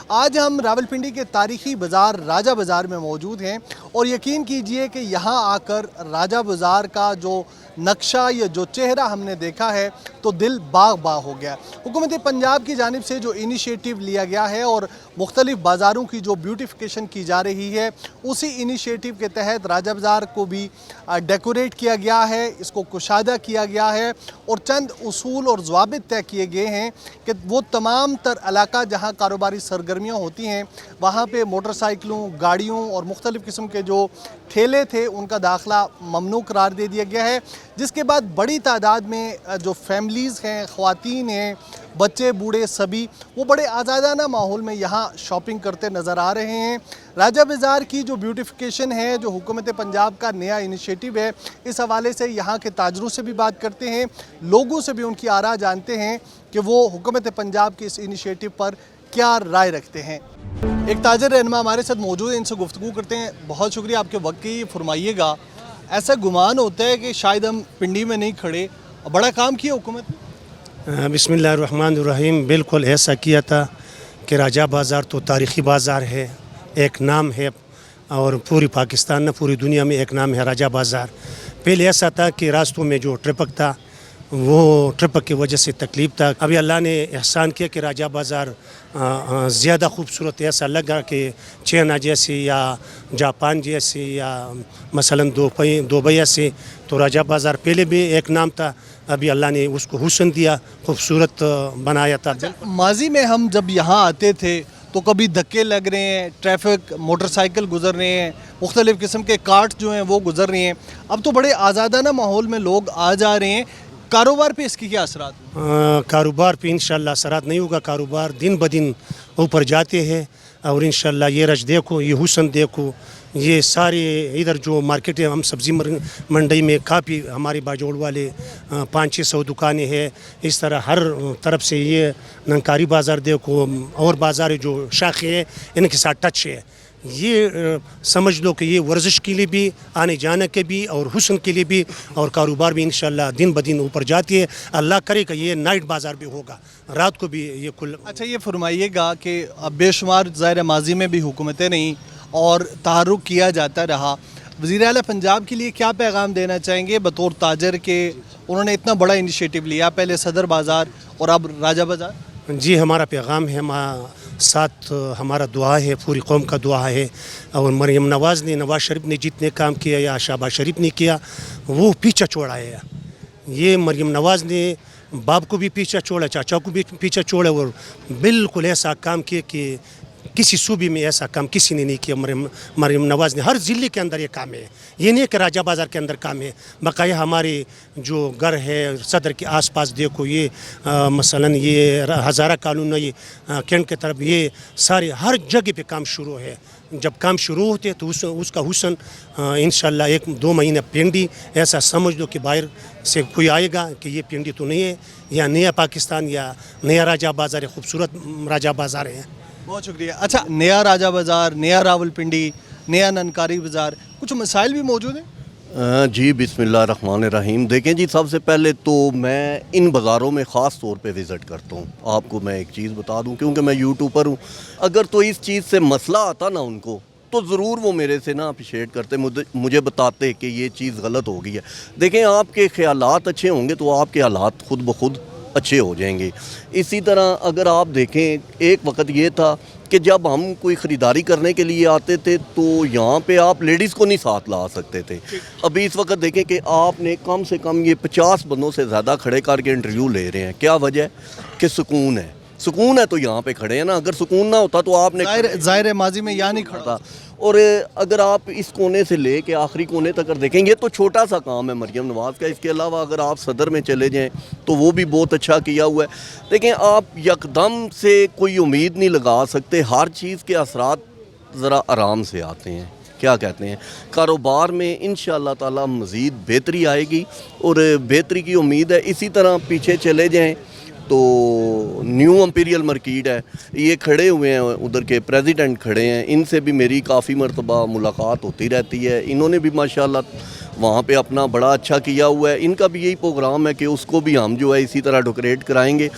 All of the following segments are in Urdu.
آج ہم راولپنڈی کے تاریخی بازار راجہ بازار میں موجود ہیں اور یقین کیجئے کہ یہاں آ کر راجہ بازار کا جو نقشہ یا جو چہرہ ہم نے دیکھا ہے تو دل باغ باغ ہو گیا۔ حکومت پنجاب کی جانب سے جو انیشیٹو لیا گیا ہے اور مختلف بازاروں کی جو بیوٹیفیکیشن کی جا رہی ہے، اسی انیشیٹو کے تحت راجہ بازار کو بھی ڈیکوریٹ کیا گیا ہے، اس کو کشادہ کیا گیا ہے اور چند اصول اور ضوابط طے کیے گئے ہیں کہ وہ تمام تر علاقہ جہاں کاروباری سرگرمیاں ہوتی ہیں وہاں پہ موٹر سائیکلوں، گاڑیوں اور مختلف قسم کے جو ٹھیلے تھے ان کا داخلہ ممنوع قرار دے دیا گیا ہے، جس کے بعد بڑی تعداد میں جو فیملیز ہیں، خواتین ہیں، بچے بوڑھے سبھی وہ بڑے آزادانہ ماحول میں یہاں شاپنگ کرتے نظر آ رہے ہیں۔ راجہ بازار کی جو بیوٹیفیکیشن ہے، جو حکومت پنجاب کا نیا انیشیٹو ہے، اس حوالے سے یہاں کے تاجروں سے بھی بات کرتے ہیں، لوگوں سے بھی ان کی آراء جانتے ہیں کہ وہ حکومت پنجاب کے اس انیشیٹو پر کیا رائے رکھتے ہیں۔ ایک تاجر رہنما ہمارے ساتھ موجود ہیں، ان سے گفتگو کرتے ہیں۔ بہت شکریہ آپ کے وقت کی۔ فرمائیے گا، ایسا گمان ہوتا ہے کہ شاید ہم پنڈی میں نہیں کھڑے، بڑا کام کیا حکومت نے؟ بسم اللہ الرحمن الرحیم۔ بالکل ایسا کیا تھا کہ راجہ بازار تو تاریخی بازار ہے، ایک نام ہے اور پوری پاکستان میں پوری دنیا میں ایک نام ہے راجہ بازار۔ پہلے ایسا تھا کہ راستوں میں جو ٹرپک تھا وہ ٹرپک کی وجہ سے تکلیف تھا۔ ابھی اللہ نے احسان کیا کہ راجہ بازار زیادہ خوبصورت، ایسا لگا کہ چائنا جیسی یا جاپان جیسی یا مثلاً دوبئی سے، تو راجہ بازار پہلے بھی ایک نام تھا، ابھی اللہ نے اس کو حسن دیا، خوبصورت بنایا تھا۔ ماضی میں ہم جب یہاں آتے تھے تو کبھی دھکے لگ رہے ہیں، ٹریفک، موٹر سائیکل گزر رہے ہیں، مختلف قسم کے کارٹ جو ہیں وہ گزر رہے ہیں، اب تو بڑے آزادانہ ماحول میں لوگ آ جا رہے ہیں۔ کاروبار پہ اس کی کیا اثرات ہیں؟ کاروبار پہ انشاءاللہ اثرات نہیں ہوگا، کاروبار دن بدن اوپر جاتے ہیں اور انشاءاللہ یہ رش دیکھو، یہ حسن دیکھو، یہ سارے ادھر جو مارکیٹ ہے، ہم سبزی منڈی میں کافی ہمارے باجوڑ والے 500-600 دکانیں ہیں، اس طرح ہر طرف سے یہ ننکاری بازار دیکھو اور بازار جو شاخیں ہیں ان کے ساتھ ٹچ ہے۔ یہ سمجھ لو کہ یہ ورزش کے لیے بھی، آنے جانے کے بھی اور حسن کے لیے بھی اور کاروبار بھی انشاءاللہ دن بدن اوپر جاتی ہے۔ اللہ کرے کہ یہ نائٹ بازار بھی ہوگا، رات کو بھی یہ کل۔ اچھا یہ فرمائیے گا کہ اب بے شمار ظاہر ماضی میں بھی حکومتیں نہیں اور تحرک کیا جاتا رہا، وزیر اعلیٰ پنجاب کے لیے کیا پیغام دینا چاہیں گے بطور تاجر کے؟ انہوں نے اتنا بڑا انیشیٹو لیا، پہلے صدر بازار اور اب راجہ بازار۔ جی ہمارا پیغام ہے، ساتھ ہمارا دعا ہے، پوری قوم کا دعا ہے، اور مریم نواز شریف نے جتنے کام کیا یا شہباز شریف نے کیا وہ پیچھا چھوڑا ہے۔ یہ مریم نواز نے باپ کو بھی پیچھا چھوڑا، چاچا کو بھی پیچھا چھوڑا اور بالکل ایسا کام کیا کہ کسی صوبے میں ایسا کام کسی نے نہیں کیا۔ مریم نواز نے ہر ضلع کے اندر یہ کام ہے، یہ نہیں کہ راجہ بازار کے اندر کام ہے، بقایا ہمارے جو گھر ہے صدر کے آس پاس دیکھو، یہ مثلاً یہ ہزارہ کالونی، یہ کینٹ کی طرف، یہ سارے ہر جگہ پہ کام شروع ہے۔ جب کام شروع ہوتے تو اس کا حسن انشاءاللہ 1-2 مہینے پینڈی ایسا سمجھ لو کہ باہر سے کوئی آئے گا کہ یہ پینڈی تو نہیں ہے، یا نیا پاکستان یا نیا راجہ بازار ہے، خوبصورت راجہ بازار ہے۔ بہت شکریہ۔ اچھا، نیا راجہ بازار، نیا راولپنڈی، نیا ننکاری بازار، کچھ مسائل بھی موجود ہیں؟ جی بسم اللہ الرحمن الرحیم۔ دیکھیں جی، سب سے پہلے تو میں ان بازاروں میں خاص طور پہ وزٹ کرتا ہوں۔ آپ کو میں ایک چیز بتا دوں، کیونکہ میں یوٹیوبر ہوں، اگر تو اس چیز سے مسئلہ آتا نا ان کو، تو ضرور وہ میرے سے نا اپریشیٹ کرتے، مجھے بتاتے کہ یہ چیز غلط ہو گئی ہے۔ دیکھیں، آپ کے خیالات اچھے ہوں گے تو آپ کے حالات خود بخود اچھے ہو جائیں گے۔ اسی طرح اگر آپ دیکھیں، ایک وقت یہ تھا کہ جب ہم کوئی خریداری کرنے کے لیے آتے تھے تو یہاں پہ آپ لیڈیز کو نہیں ساتھ لا سکتے تھے۔ ابھی اس وقت دیکھیں کہ آپ نے کم سے کم یہ 50 بندوں سے زیادہ کھڑے کر کے انٹرویو لے رہے ہیں۔ کیا وجہ ہے؟ کہ سکون ہے، سکون ہے تو یہاں پہ کھڑے ہیں نا، اگر سکون نہ ہوتا تو آپ نے ظاہر ماضی میں یہاں نہیں کھڑا۔ اور اگر آپ اس کونے سے لے کے آخری کونے تک دیکھیں گے تو چھوٹا سا کام ہے مریم نواز کا۔ اس کے علاوہ اگر آپ صدر میں چلے جائیں تو وہ بھی بہت اچھا کیا ہوا ہے۔ دیکھیں، آپ یکدم سے کوئی امید نہیں لگا سکتے، ہر چیز کے اثرات ذرا آرام سے آتے ہیں۔ کیا کہتے ہیں، کاروبار میں انشاءاللہ تعالی مزید بہتری آئے گی اور بہتری کی امید ہے۔ اسی طرح پیچھے چلے جائیں تو نیو امپیریل مارکیٹ ہے، یہ کھڑے ہوئے ہیں، ادھر کے پریزیڈنٹ کھڑے ہیں، ان سے بھی میری کافی مرتبہ ملاقات ہوتی رہتی ہے۔ انہوں نے بھی ماشاءاللہ وہاں پہ اپنا بڑا اچھا کیا ہوا ہے۔ ان کا بھی یہی پروگرام ہے کہ اس کو بھی ہم جو ہے اسی طرح ڈیکوریٹ کرائیں گے۔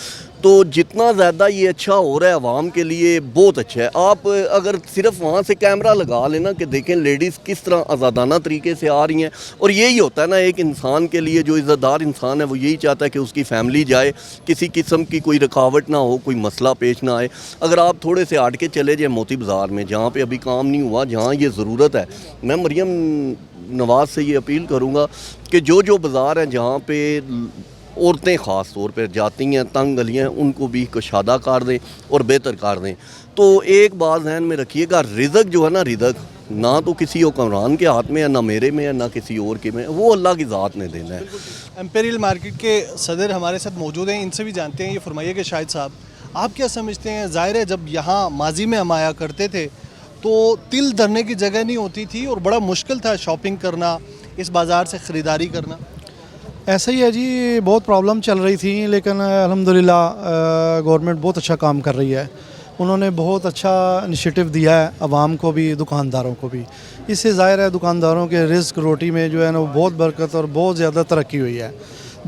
تو جتنا زیادہ یہ اچھا ہو رہا ہے عوام کے لیے بہت اچھا ہے. آپ اگر صرف وہاں سے کیمرہ لگا لینا کہ دیکھیں لیڈیز کس طرح آزادانہ طریقے سے آ رہی ہیں, اور یہی ہوتا ہے نا ایک انسان کے لیے, جو عزت دار انسان ہے وہ یہی چاہتا ہے کہ اس کی فیملی جائے, کسی قسم کی کوئی رکاوٹ نہ ہو, کوئی مسئلہ پیش نہ آئے. اگر آپ تھوڑے سے ہٹ کے چلے جائیں موتی بازار میں جہاں پہ ابھی کام نہیں ہوا, جہاں یہ ضرورت ہے, میں مریم نواز سے یہ اپیل کروں گا کہ جو بازار ہیں جہاں پہ عورتیں خاص طور پہ جاتی ہیں, تنگ گلیاں ہیں, ان کو بھی کشادہ کر دیں اور بہتر کر دیں. تو ایک بات ذہن میں رکھیے گا, رزق جو ہے نا, رزق نہ تو کسی حکمران کے ہاتھ میں ہے, نہ میرے میں ہے, نہ کسی اور کے میں, وہ اللہ کی ذات نے دینا ہے. امپیریل مارکیٹ کے صدر ہمارے ساتھ موجود ہیں, ان سے بھی جانتے ہیں. یہ فرمائیے کہ شاہد صاحب, آپ کیا سمجھتے ہیں؟ ظاہر ہے جب یہاں ماضی میں ہم آیا کرتے تھے تو تل دھرنے کی جگہ نہیں ہوتی تھی اور بڑا مشکل تھا شاپنگ کرنا, اس بازار سے خریداری کرنا. ایسا ہی ہے جی, بہت پرابلم چل رہی تھی, لیکن الحمدللہ گورنمنٹ بہت اچھا کام کر رہی ہے. انہوں نے بہت اچھا انیشیٹو دیا ہے عوام کو بھی, دکانداروں کو بھی. اس سے ظاہر ہے دکانداروں کے رزق روٹی میں جو ہے نا وہ بہت برکت اور بہت زیادہ ترقی ہوئی ہے.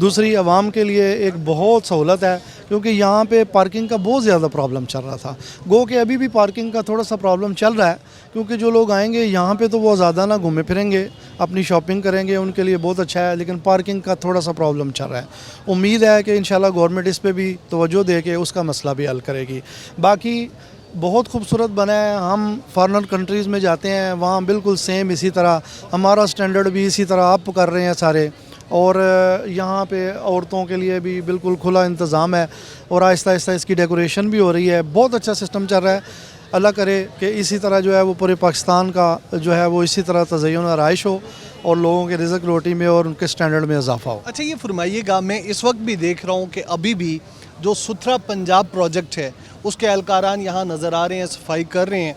دوسری, عوام کے لیے ایک بہت سہولت ہے, کیونکہ یہاں پہ پارکنگ کا بہت زیادہ پرابلم چل رہا تھا. گو کہ ابھی بھی پارکنگ کا تھوڑا سا پرابلم چل رہا ہے, کیونکہ جو لوگ آئیں گے یہاں پہ تو وہ زیادہ نہ گھومے پھریں گے, اپنی شاپنگ کریں گے, ان کے لیے بہت اچھا ہے. لیکن پارکنگ کا تھوڑا سا پرابلم چل رہا ہے. امید ہے کہ انشاءاللہ گورنمنٹ اس پہ بھی توجہ دے کے اس کا مسئلہ بھی حل کرے گی. باقی بہت خوبصورت بنا ہے. ہم فارنر کنٹریز میں جاتے ہیں, وہاں بالکل سیم اسی طرح ہمارا سٹینڈرڈ بھی اسی طرح اپ کر رہے ہیں سارے, اور یہاں پہ عورتوں کے لیے بھی بالکل کھلا انتظام ہے, اور آہستہ آہستہ اس کی ڈیکوریشن بھی ہو رہی ہے. بہت اچھا سسٹم چل رہا ہے. اللہ کرے کہ اسی طرح جو ہے وہ پورے پاکستان کا جو ہے وہ اسی طرح تزئین و آرائش ہو, اور لوگوں کے رزق روٹی میں اور ان کے سٹینڈرڈ میں اضافہ ہو. اچھا یہ فرمائیے گا, میں اس وقت بھی دیکھ رہا ہوں کہ ابھی بھی جو ستھرا پنجاب پروجیکٹ ہے اس کے اہلکاران یہاں نظر آ رہے ہیں, صفائی کر رہے ہیں.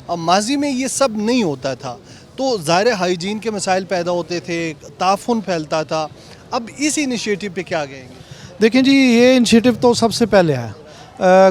اب ماضی میں یہ سب نہیں ہوتا تھا تو ظاہر ہائیجین کے مسائل پیدا ہوتے تھے, تعفن پھیلتا تھا. اب اس انیشیٹو پہ کیا کہیں گے؟ دیکھیں جی, یہ انیشیٹو تو سب سے پہلے ہے.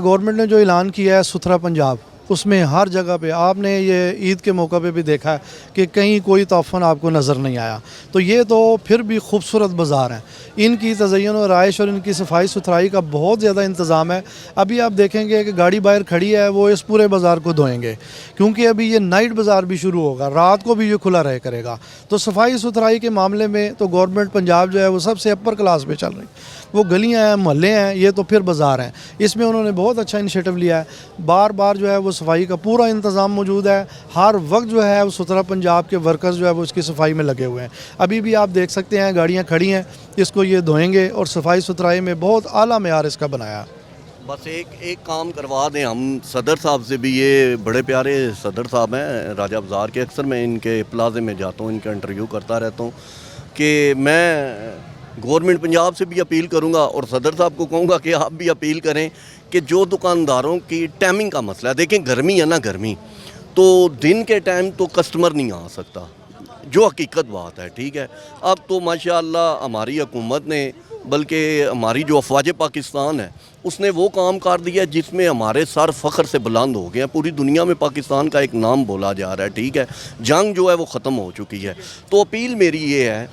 گورنمنٹ نے جو اعلان کیا ہے ستھرا پنجاب, اس میں ہر جگہ پہ آپ نے یہ عید کے موقع پہ بھی دیکھا ہے کہ کہیں کوئی تعفن آپ کو نظر نہیں آیا. تو یہ تو پھر بھی خوبصورت بازار ہیں. ان کی تزئین و رہائش اور ان کی صفائی ستھرائی کا بہت زیادہ انتظام ہے. ابھی آپ دیکھیں گے کہ گاڑی باہر کھڑی ہے, وہ اس پورے بازار کو دھوئیں گے, کیونکہ ابھی یہ نائٹ بازار بھی شروع ہوگا, رات کو بھی یہ کھلا رہے کرے گا. تو صفائی ستھرائی کے معاملے میں تو گورنمنٹ پنجاب جو ہے وہ سب سے اپر کلاس پہ چل رہی. وہ گلیاں ہیں, محلے ہیں, یہ تو پھر بازار ہیں. اس میں انہوں نے بہت اچھا انیشیٹو لیا ہے. بار بار جو ہے وہ صفائی کا پورا انتظام موجود ہے. ہر وقت جو ہے وہ ستھرا پنجاب کے ورکرز جو ہے وہ اس کی صفائی میں لگے ہوئے ہیں. ابھی بھی آپ دیکھ سکتے ہیں گاڑیاں کھڑی ہیں, اس کو یہ دھوئیں گے, اور صفائی ستھرائی میں بہت اعلیٰ معیار اس کا بنایا. بس ایک کام کروا دیں ہم صدر صاحب سے بھی. یہ بڑے پیارے صدر صاحب ہیں راجہ بازار کے, اکثر میں ان کے پلازے میں جاتا ہوں, ان کا انٹرویو کرتا رہتا ہوں. کہ میں گورنمنٹ پنجاب سے بھی اپیل کروں گا اور صدر صاحب کو کہوں گا کہ آپ بھی اپیل کریں کہ جو دکانداروں کی ٹائمنگ کا مسئلہ ہے, دیکھیں گرمی ہے نا, گرمی تو دن کے ٹائم تو کسٹمر نہیں آ سکتا, جو حقیقت بات ہے, ٹھیک ہے. اب تو ماشاءاللہ ہماری حکومت نے, بلکہ ہماری جو افواج پاکستان ہے, اس نے وہ کام کر دیا جس میں ہمارے سر فخر سے بلند ہو گئے ہیں. پوری دنیا میں پاکستان کا ایک نام بولا جا رہا ہے, ٹھیک ہے. جنگ جو ہے وہ ختم ہو چکی ہے. تو اپیل میری یہ ہے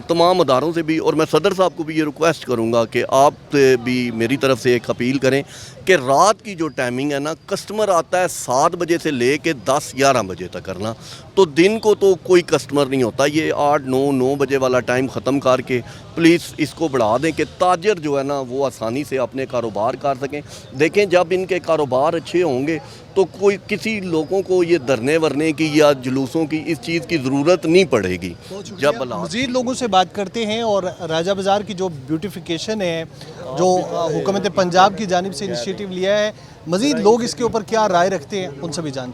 تمام اداروں سے بھی, اور میں صدر صاحب کو بھی یہ ریکویسٹ کروں گا کہ آپ بھی میری طرف سے ایک اپیل کریں کہ رات کی جو ٹائمنگ ہے نا, کسٹمر آتا ہے 7 بجے سے لے کے 10-11 بجے تک کرنا, تو دن کو تو کوئی کسٹمر نہیں ہوتا. یہ 8-9 بجے والا ٹائم ختم کر کے پلیز اس کو بڑھا دیں کہ تاجر جو ہے نا وہ آسانی سے اپنے کاروبار کر سکیں. دیکھیں جب ان کے کاروبار اچھے ہوں گے تو کوئی کسی لوگوں کو یہ دھرنے ورنے کی یا جلوسوں کی اس چیز کی ضرورت نہیں پڑے گی. جب مزید لوگوں سے بات کرتے ہیں, اور راجہ بازار کی جو بیوٹیفیکیشن ہے جو حکومت پنجاب کی جانب سے انیشیٹو لیا ہے, مزید لوگ اس کے اوپر کیا رائے رکھتے ہیں ان سے بھی جانتے ہیں.